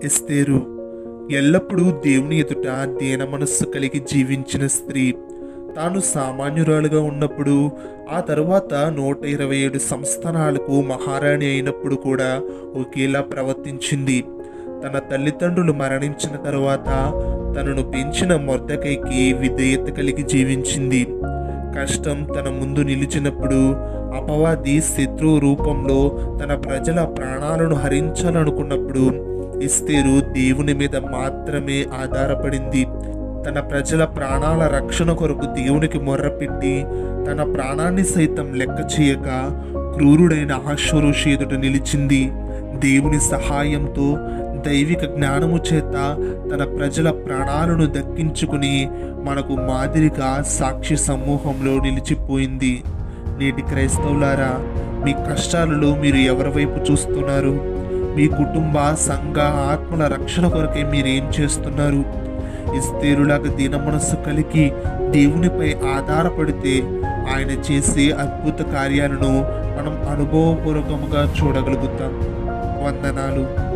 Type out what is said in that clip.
ఎస్తేరు ఎల్లప్పుడూ దేవుని ఎదుట దీన మనస్సు కలిగి జీవించిన స్త్రీ. తాను సామాన్యురాలుగా ఉన్నప్పుడు, ఆ తరువాత 127 సంస్థానాలకు మహారాణి అయినప్పుడు కూడా ఒకేలా ప్రవర్తించింది. తన తల్లిదండ్రులు మరణించిన తరువాత తనను పెంచిన మొర్దెకైకి విధేయత కలిగి జీవించింది. కష్టం తన ముందు నిలిచినప్పుడు అపవాది శత్రువు రూపంలో తన ప్రజల ప్రాణాలను హరించాలనుకున్నప్పుడు ఎస్తేరు దేవుని మీద మాత్రమే ఆధారపడింది. తన ప్రజల ప్రాణాల రక్షణ కొరకు దేవునికి మొర్రపెట్టి తన ప్రాణాన్ని సైతం లెక్క చేయక క్రూరుడైన అహష్వేరోషు ఎదుట నిలిచింది. దేవుని సహాయంతో దైవిక జ్ఞానము చేత తన ప్రజల ప్రాణాలను దక్కించుకుని మనకు మాదిరిగా సాక్షి సమూహంలో నిలిచిపోయింది. నేటి క్రైస్తవులారా, మీ కష్టాలలో మీరు ఎవరి వైపు చూస్తున్నారు? మీ కుటుంబ సంఘ ఆత్మల రక్షణ కొరకే మీరేం చేస్తున్నారు? ఎస్తేరులాగా దీన మనస్సు కలిగి దేవునిపై ఆధారపడితే ఆయన చేసే అద్భుత కార్యాలను మనం అనుభవపూర్వకంగా చూడగలుగుతాం. వందనాలు.